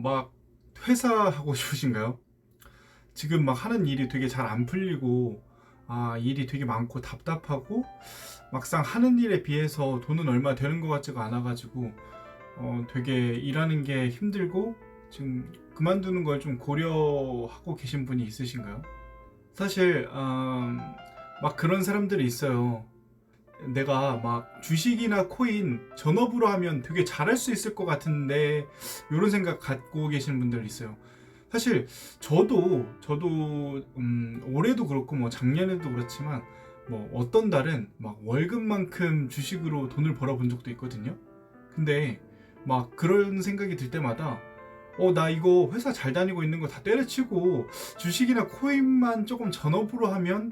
막 퇴사하고 싶으신가요? 지금 막 하는 일이 되게 잘 안 풀리고, 일이 되게 많고 답답하고, 막상 하는 일에 비해서 돈은 얼마 되는 것 같지가 않아가지고, 되게 일하는 게 힘들고, 지금 그만두는 걸 좀 고려하고 계신 분이 있으신가요? 사실, 막 그런 사람들이 있어요. 내가 막 주식이나 코인 전업으로 하면 되게 잘할 수 있을 것 같은데 이런 생각 갖고 계시는 분들 있어요. 사실 저도 올해도 그렇고 뭐 작년에도 그렇지만 뭐 어떤 달은 막 월급만큼 주식으로 돈을 벌어본 적도 있거든요. 근데 막 그런 생각이 들 때마다 나 이거 회사 잘 다니고 있는 거 다 때려치고 주식이나 코인만 조금 전업으로 하면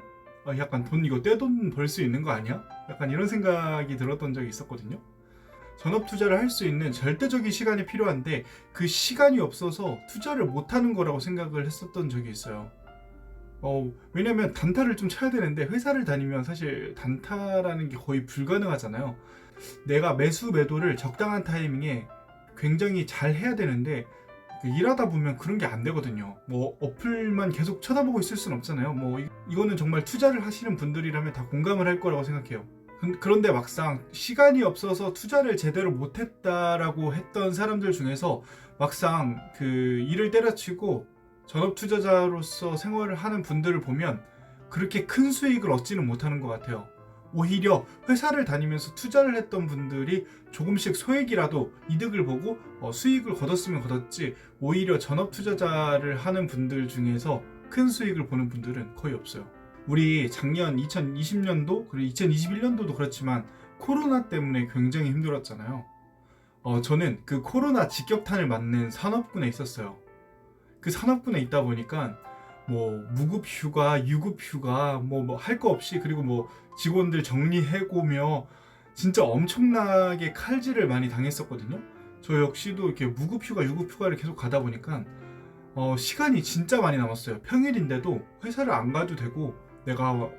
약간 돈 이거 떼돈 벌 수 있는 거 아니야? 약간 이런 생각이 들었던 적이 있었거든요. 전업 투자를 할 수 있는 절대적인 시간이 필요한데 그 시간이 없어서 투자를 못하는 거라고 생각을 했었던 적이 있어요. 왜냐면 단타를 좀 쳐야 되는데 회사를 다니면 사실 단타라는 게 거의 불가능하잖아요. 내가 매수 매도를 적당한 타이밍에 굉장히 잘 해야 되는데 일하다 보면 그런 게 안 되거든요. 뭐 어플만 계속 쳐다보고 있을 순 없잖아요. 뭐 이거는 정말 투자를 하시는 분들이라면 다 공감을 할 거라고 생각해요. 그런데 막상 시간이 없어서 투자를 제대로 못했다라고 했던 사람들 중에서 막상 그 일을 때려치고 전업 투자자로서 생활을 하는 분들을 보면 그렇게 큰 수익을 얻지는 못하는 것 같아요. 오히려 회사를 다니면서 투자를 했던 분들이 조금씩 소액이라도 이득을 보고 수익을 거뒀으면 거뒀지, 오히려 전업 투자자를 하는 분들 중에서 큰 수익을 보는 분들은 거의 없어요. 우리 작년 2020년도 그리고 2021년도도 그렇지만 코로나 때문에 굉장히 힘들었잖아요. 저는 그 코로나 직격탄을 맞는 산업군에 있었어요. 그 산업군에 있다 보니까 뭐 무급휴가, 유급휴가 뭐 할 거 없이, 그리고 뭐 직원들 정리해고며 진짜 엄청나게 칼질을 많이 당했었거든요. 저 역시도 이렇게 무급휴가, 유급휴가를 계속 가다 보니까 시간이 진짜 많이 남았어요. 평일인데도 회사를 안 가도 되고, 내가 뭐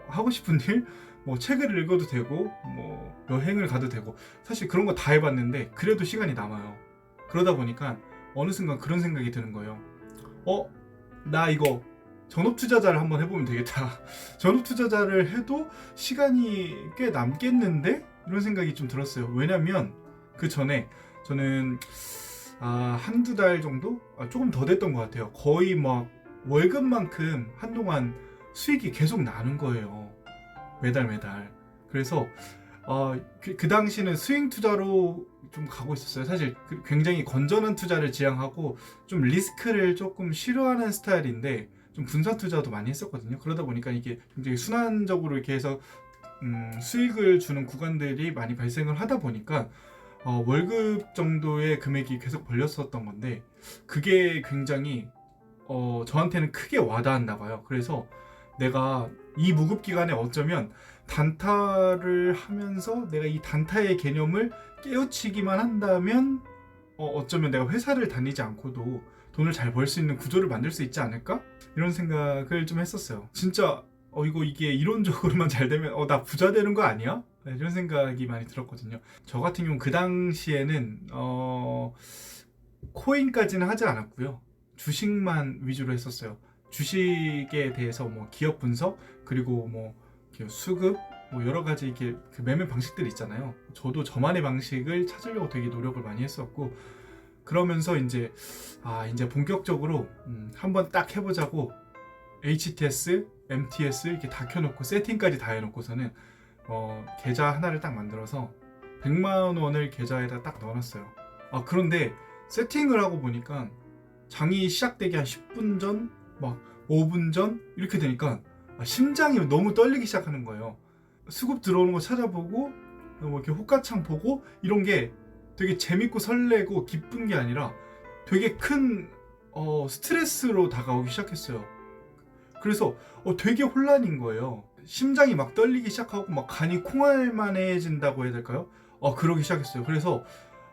하고 싶은 일, 뭐 책을 읽어도 되고, 뭐 여행을 가도 되고, 사실 그런 거 다 해봤는데 그래도 시간이 남아요. 그러다 보니까 어느 순간 그런 생각이 드는 거예요. 나 이거 전업 투자자를 한번 해보면 되겠다. 전업 투자자를 해도 시간이 꽤 남겠는데? 이런 생각이 좀 들었어요. 왜냐면 그 전에 저는 한두 달 정도? 조금 더 됐던 것 같아요. 거의 막 월급만큼 한동안 수익이 계속 나는 거예요. 매달 매달. 그래서 그 당시는 스윙 투자로 좀 가고 있었어요. 사실 굉장히 건전한 투자를 지향하고 좀 리스크를 조금 싫어하는 스타일인데 좀 분산 투자도 많이 했었거든요. 그러다 보니까 이게 굉장히 순환적으로 이렇게 해서 수익을 주는 구간들이 많이 발생을 하다 보니까 월급 정도의 금액이 계속 벌렸었던 건데, 그게 굉장히 저한테는 크게 와닿았나 봐요. 그래서 내가 이 무급 기간에 어쩌면 단타를 하면서 내가 이 단타의 개념을 깨우치기만 한다면 어쩌면 내가 회사를 다니지 않고도 돈을 잘 벌 수 있는 구조를 만들 수 있지 않을까? 이런 생각을 좀 했었어요. 진짜 이게 이론적으로만 잘 되면 나 부자 되는 거 아니야? 네, 이런 생각이 많이 들었거든요. 저 같은 경우 그 당시에는 코인까지는 하지 않았고요. 주식만 위주로 했었어요. 주식에 대해서 뭐 기업 분석, 그리고 뭐 수급, 뭐 여러 가지 이렇게 그 매매 방식들이 있잖아요. 저도 저만의 방식을 찾으려고 되게 노력을 많이 했었고, 그러면서 이제 본격적으로 한번 딱 해보자고 HTS, MTS 이렇게 다 켜놓고 세팅까지 다 해놓고서는 계좌 하나를 딱 만들어서 100만 원을 계좌에다 딱 넣어놨어요. 그런데 세팅을 하고 보니까 장이 시작되기 한 10분 전, 막 5분 전 이렇게 되니까 심장이 너무 떨리기 시작하는 거예요. 수급 들어오는 거 찾아보고 뭐 이렇게 호가창 보고 이런 게 되게 재밌고 설레고 기쁜 게 아니라 되게 큰 스트레스로 다가오기 시작했어요. 그래서 되게 혼란인 거예요. 심장이 막 떨리기 시작하고 막 간이 콩알만해진다고 해야 될까요? 그러기 시작했어요. 그래서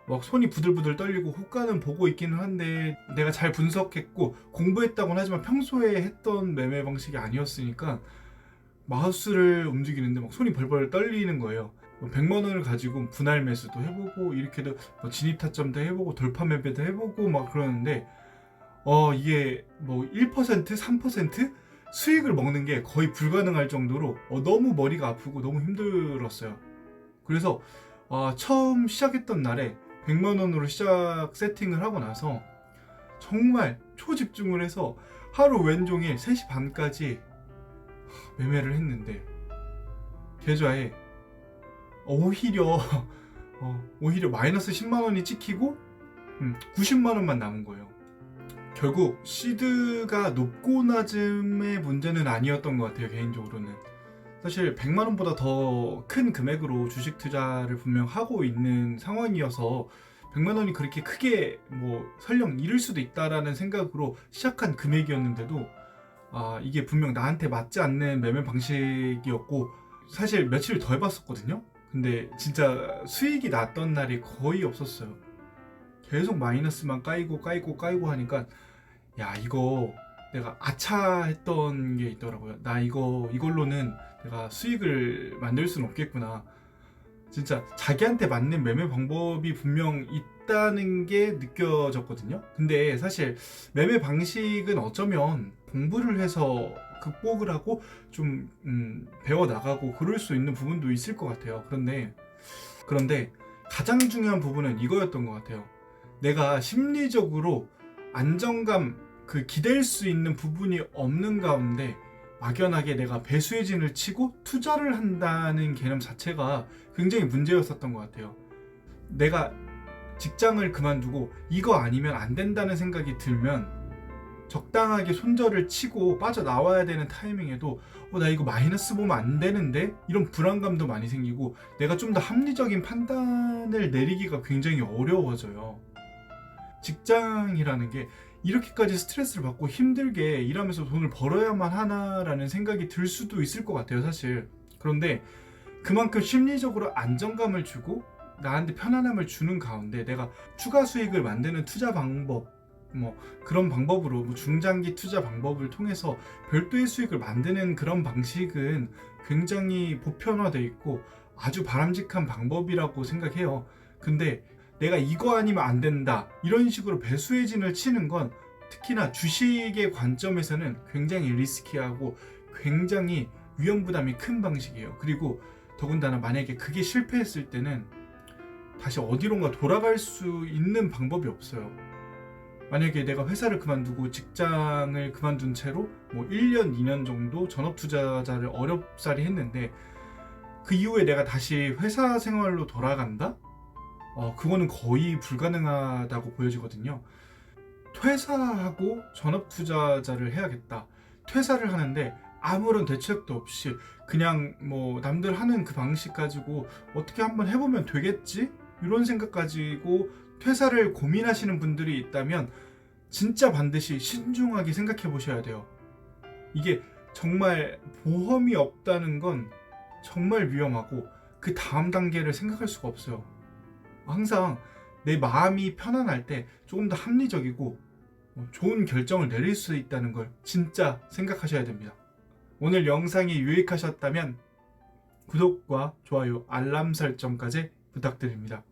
막 손이 부들부들 떨리고 호가는 보고 있기는 한데 내가 잘 분석했고 공부했다고는 하지만 평소에 했던 매매 방식이 아니었으니까 마우스를 움직이는데 막 손이 벌벌 떨리는 거예요. 100만 원을 가지고 분할 매수도 해보고 이렇게도 뭐 진입 타점도 해보고 돌파 매매도 해보고 막 그러는데 이게 뭐 1%, 3% 수익을 먹는 게 거의 불가능할 정도로 너무 머리가 아프고 너무 힘들었어요. 그래서 처음 시작했던 날에 100만 원으로 시작 세팅을 하고 나서 정말 초집중을 해서 하루 왼종일 3시 반까지 매매를 했는데 계좌에 오히려 마이너스 10만 원이 찍히고 90만 원만 남은 거예요. 결국 시드가 높고 낮음의 문제는 아니었던 것 같아요. 개인적으로는 사실 100만 원보다 더 큰 금액으로 주식 투자를 분명 하고 있는 상황이어서 100만 원이 그렇게 크게 뭐 설령 잃을 수도 있다라는 생각으로 시작한 금액이었는데도 이게 분명 나한테 맞지 않는 매매 방식이었고 사실 며칠 더 해봤었거든요. 근데 진짜 수익이 났던 날이 거의 없었어요. 계속 마이너스만 까이고 하니까 야, 이거 내가 아차했던 게 있더라고요. 나 이걸로는 내가 수익을 만들 수는 없겠구나. 진짜 자기한테 맞는 매매 방법이 분명 있다는 게 느껴졌거든요. 근데 사실 매매 방식은 어쩌면 공부를 해서 극복을 하고 좀 배워나가고 그럴 수 있는 부분도 있을 것 같아요. 그런데 가장 중요한 부분은 이거였던 것 같아요. 내가 심리적으로 안정감, 기댈 수 있는 부분이 없는 가운데 막연하게 내가 배수의 진을 치고 투자를 한다는 개념 자체가 굉장히 문제였었던 것 같아요. 내가 직장을 그만두고 이거 아니면 안 된다는 생각이 들면 적당하게 손절을 치고 빠져나와야 되는 타이밍에도 나 이거 마이너스 보면 안 되는데? 이런 불안감도 많이 생기고 내가 좀 더 합리적인 판단을 내리기가 굉장히 어려워져요. 직장이라는 게 이렇게까지 스트레스를 받고 힘들게 일하면서 돈을 벌어야만 하나라는 생각이 들 수도 있을 것 같아요, 사실. 그런데 그만큼 심리적으로 안정감을 주고 나한테 편안함을 주는 가운데 내가 추가 수익을 만드는 투자 방법, 그런 방법으로 중장기 투자 방법을 통해서 별도의 수익을 만드는 그런 방식은 굉장히 보편화되어 있고 아주 바람직한 방법이라고 생각해요. 근데 내가 이거 아니면 안 된다 이런 식으로 배수의 진을 치는 건 특히나 주식의 관점에서는 굉장히 리스키하고 굉장히 위험부담이 큰 방식이에요. 그리고 더군다나 만약에 그게 실패했을 때는 다시 어디론가 돌아갈 수 있는 방법이 없어요. 만약에 내가 회사를 그만두고 직장을 그만둔 채로 1년, 2년 정도 전업투자자를 어렵사리 했는데 그 이후에 내가 다시 회사 생활로 돌아간다? 그거는 거의 불가능하다고 보여지거든요. 퇴사하고 전업투자자를 해야겠다. 퇴사를 하는데 아무런 대책도 없이 그냥 남들 하는 그 방식 가지고 어떻게 한번 해보면 되겠지? 이런 생각 가지고 퇴사를 고민하시는 분들이 있다면 진짜 반드시 신중하게 생각해 보셔야 돼요. 이게 정말 보험이 없다는 건 정말 위험하고 그 다음 단계를 생각할 수가 없어요. 항상 내 마음이 편안할 때 조금 더 합리적이고 좋은 결정을 내릴 수 있다는 걸 진짜 생각하셔야 됩니다. 오늘 영상이 유익하셨다면 구독과 좋아요, 알람 설정까지 부탁드립니다.